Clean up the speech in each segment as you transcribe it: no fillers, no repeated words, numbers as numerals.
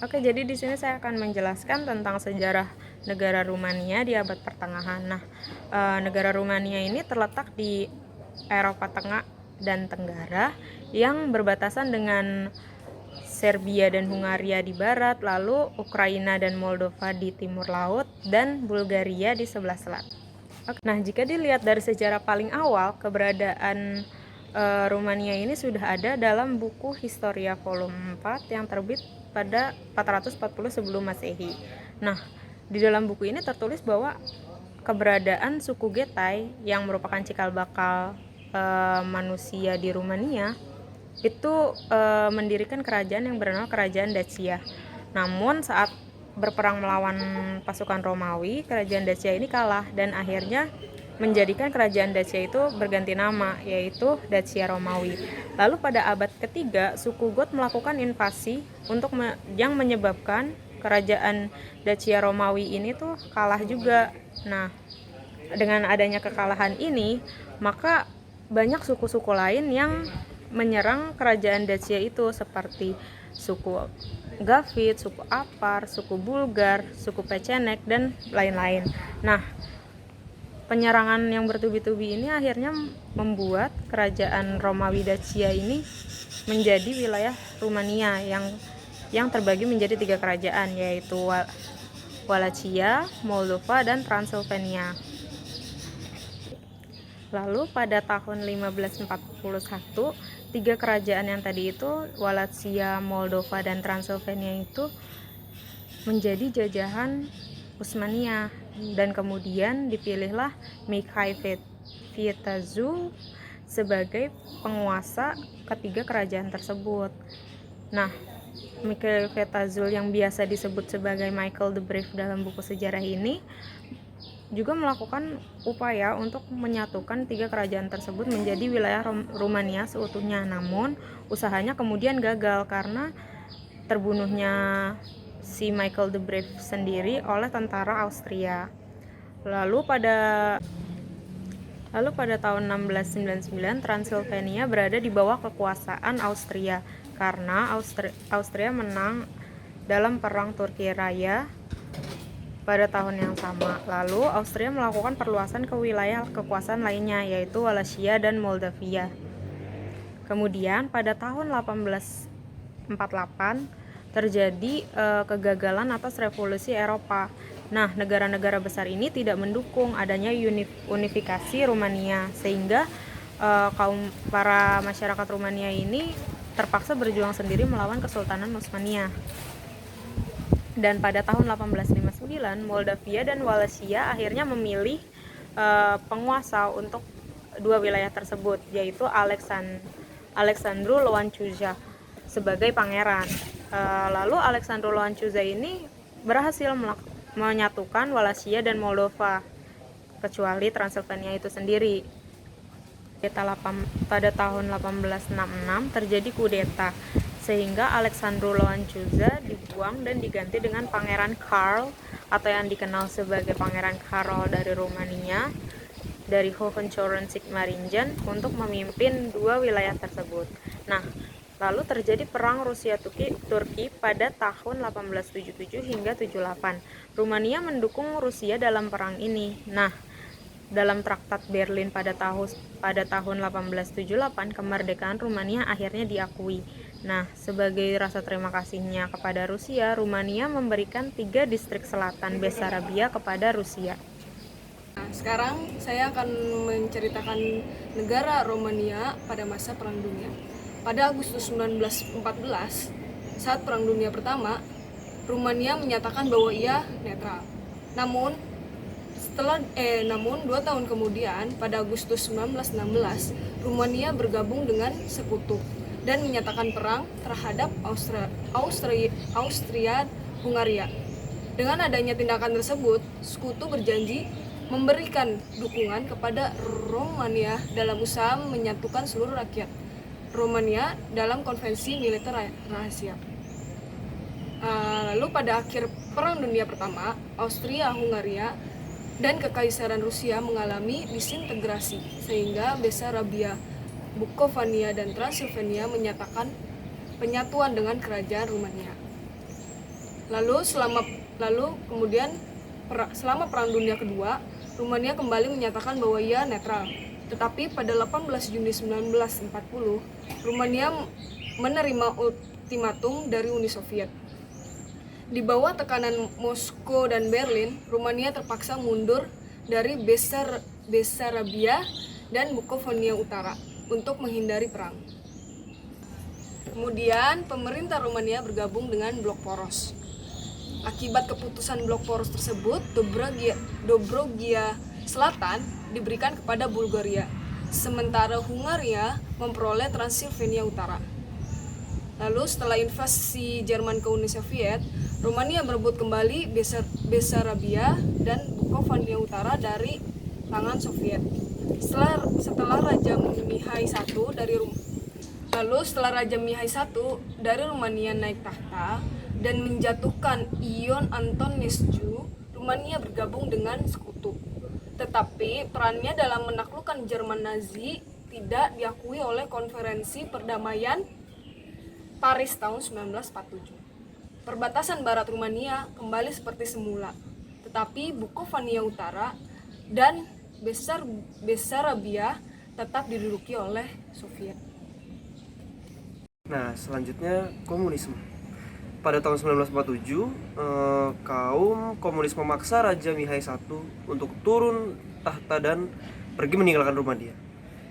Oke, jadi di sini saya akan menjelaskan tentang sejarah negara Rumania di abad pertengahan. Nah, negara Rumania ini terletak di Eropa Tengah dan Tenggara yang berbatasan dengan Serbia dan Hungaria di barat, lalu Ukraina dan Moldova di timur laut, dan Bulgaria di sebelah selatan. Nah, jika dilihat dari sejarah paling awal, keberadaan Rumania ini sudah ada dalam buku Historia volume 4 yang terbit pada 440 sebelum Masehi. Nah, di dalam buku ini tertulis bahwa keberadaan suku Getai yang merupakan cikal bakal manusia di Rumania itu mendirikan kerajaan yang bernama Kerajaan Dacia. Namun saat berperang melawan pasukan Romawi, kerajaan Dacia ini kalah dan akhirnya menjadikan kerajaan Dacia itu berganti nama, yaitu Dacia Romawi. Lalu pada abad ketiga, suku Goth melakukan invasi yang menyebabkan kerajaan Dacia Romawi ini tuh kalah juga. Nah, dengan adanya kekalahan ini, maka banyak suku-suku lain yang menyerang kerajaan Dacia itu, seperti suku Gavit, suku Apar, suku Bulgar, suku Pecenek, dan lain-lain. Nah, penyerangan yang bertubi-tubi ini akhirnya membuat kerajaan Romawi Dacia ini menjadi wilayah Rumania yang terbagi menjadi 3 kerajaan, yaitu Wallachia, Moldova, dan Transylvania. Lalu pada tahun 1541, 3 kerajaan yang tadi itu, Wallachia, Moldova, dan Transylvania itu menjadi jajahan Utsmania, dan kemudian dipilihlah Mikhail Viteazul sebagai penguasa ketiga kerajaan tersebut. Nah, Mikhail Viteazul yang biasa disebut sebagai Michael the Brave dalam buku sejarah ini juga melakukan upaya untuk menyatukan 3 kerajaan tersebut menjadi wilayah Rumania seutuhnya. Namun usahanya kemudian gagal karena terbunuhnya si Michael the Brave sendiri oleh tentara Austria. Lalu pada tahun 1699 Transylvania berada di bawah kekuasaan Austria karena Austria menang dalam Perang Turki Raya pada tahun yang sama. Lalu Austria melakukan perluasan ke wilayah kekuasaan lainnya, yaitu Wallachia dan Moldavia. Kemudian pada tahun 1848 terjadi kegagalan atas revolusi Eropa. Nah, negara-negara besar ini tidak mendukung adanya unifikasi Rumania, sehingga para masyarakat Rumania ini terpaksa berjuang sendiri melawan Kesultanan Utsmania. Dan pada tahun 1859, Moldavia dan Wallachia akhirnya memilih penguasa untuk 2 wilayah tersebut, yaitu Alexandru Lowand-Cuza sebagai pangeran. Lalu Alexandru Lowand-Cuza ini berhasil menyatukan Wallachia dan Moldova, kecuali Transylvania itu sendiri. Pada tahun 1866 terjadi kudeta, sehingga Alexandru Lowand-Cuza dibuang dan diganti dengan Pangeran Karl, atau yang dikenal sebagai Pangeran Karol dari Rumania, dari Hohenzollern-Sigmaringen, untuk memimpin 2 wilayah tersebut. Nah, lalu terjadi perang Rusia-Turki pada tahun 1877 hingga 78. Rumania mendukung Rusia dalam perang ini. Nah, dalam Traktat Berlin pada tahun 1878, kemerdekaan Rumania akhirnya diakui. Nah, sebagai rasa terima kasihnya kepada Rusia, Rumania memberikan 3 distrik selatan Besarabia kepada Rusia. Nah, sekarang saya akan menceritakan negara Romania pada masa Perang Dunia. Pada Agustus 1914, saat Perang Dunia Pertama, Rumania menyatakan bahwa ia netral. Namun 2 tahun kemudian, pada Agustus 1916, Rumania bergabung dengan Sekutu dan menyatakan perang terhadap Austria-Hungaria. Dengan adanya tindakan tersebut, Sekutu berjanji memberikan dukungan kepada Romania dalam usaha menyatukan seluruh rakyat Romania dalam konvensi militer rahasia. Lalu pada akhir Perang Dunia Pertama, Austria-Hungaria dan Kekaisaran Rusia mengalami disintegrasi, sehingga Besarabia, Bukovania, dan Transylvania menyatakan penyatuan dengan kerajaan Rumania. Selama Perang Dunia Kedua, Rumania kembali menyatakan bahwa ia netral. Tetapi pada 18 Juni 1940, Rumania menerima ultimatum dari Uni Soviet. Di bawah tekanan Moskow dan Berlin, Rumania terpaksa mundur dari Bessarabia dan Bukovina Utara untuk menghindari perang. Kemudian, pemerintah Rumania bergabung dengan Blok Poros. Akibat keputusan Blok Poros tersebut, Dobrogia Selatan diberikan kepada Bulgaria, sementara Hungaria memperoleh Transilvania Utara. Lalu setelah invasi Jerman ke Uni Soviet, Rumania merebut kembali Bessarabia dan Bukovina Utara dari tangan Soviet. Setelah Raja Mihai I dari Rumania naik tahta dan menjatuhkan Ion Antonescu, Rumania bergabung dengan Sekutu. Tetapi perannya dalam menaklukkan Jerman Nazi tidak diakui oleh Konferensi Perdamaian Paris tahun 1947. Perbatasan barat Rumania kembali seperti semula, tetapi Bukovina Utara dan Bessarabia tetap diduduki oleh Soviet. Nah, selanjutnya komunisme. Pada tahun 1947, kaum komunis memaksa Raja Mihai I untuk turun tahta dan pergi meninggalkan Rumania.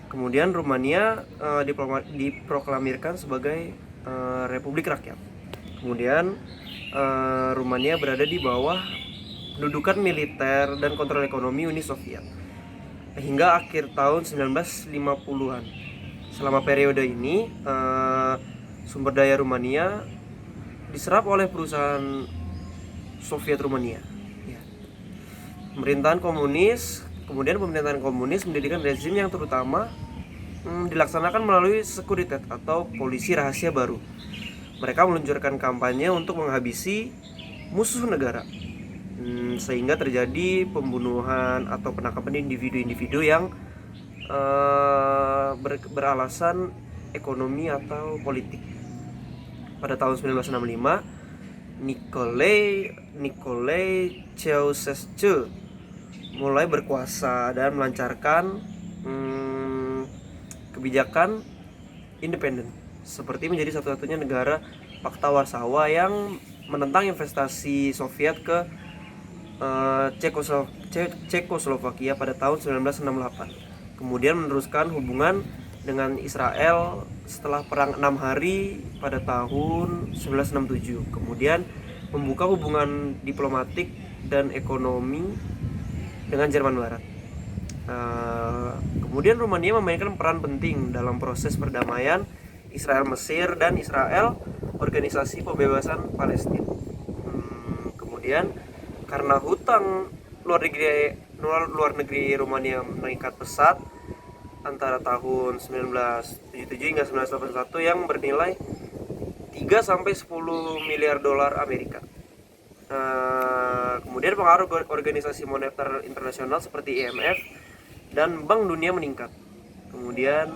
Kemudian Rumania diproklamirkan sebagai Republik Rakyat. Kemudian Rumania berada di bawah kedudukan militer dan kontrol ekonomi Uni Soviet hingga akhir tahun 1950-an. Selama periode ini, sumber daya Rumania diserap oleh perusahaan Soviet Rumania. Pemerintahan komunis mendirikan rezim yang terutama dilaksanakan melalui sekuritet atau polisi rahasia baru. Mereka meluncurkan kampanye untuk menghabisi musuh negara, sehingga terjadi pembunuhan atau penangkapan individu-individu yang beralasan ekonomi atau politik. Pada tahun 1965, Nicolae Ceausescu mulai berkuasa dan melancarkan kebijakan independen, seperti menjadi satu-satunya negara Pakta Warsawa yang menentang investasi Soviet ke Cekoslovakia pada tahun 1968. Kemudian meneruskan hubungan dengan Israel setelah perang 6 hari pada tahun 1967. Kemudian membuka hubungan diplomatik dan ekonomi dengan Jerman Barat. Kemudian Rumania memainkan peran penting dalam proses perdamaian Israel Mesir dan Israel Organisasi Pembebasan Palestina. Kemudian karena hutang luar negeri Rumania meningkat pesat antara tahun 1977 hingga 1981 yang bernilai 3-10 miliar dolar Amerika. Kemudian pengaruh organisasi moneter internasional seperti IMF dan Bank Dunia meningkat. Kemudian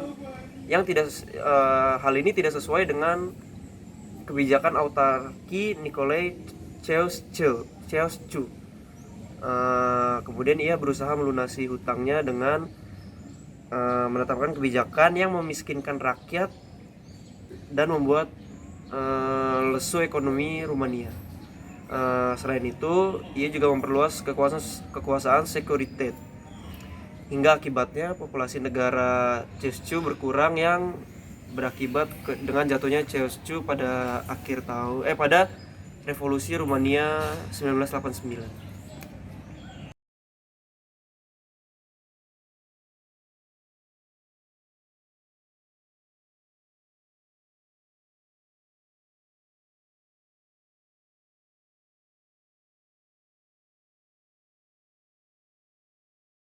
hal ini tidak sesuai dengan kebijakan autarki Nicolae Ceausescu. Kemudian ia berusaha melunasi hutangnya dengan menetapkan kebijakan yang memiskinkan rakyat dan membuat lesu ekonomi Rumania. Selain itu, ia juga memperluas kekuasaan sekuritet, hingga akibatnya populasi negara Ceausescu berkurang yang berakibat dengan jatuhnya Ceausescu pada pada revolusi Rumania 1989.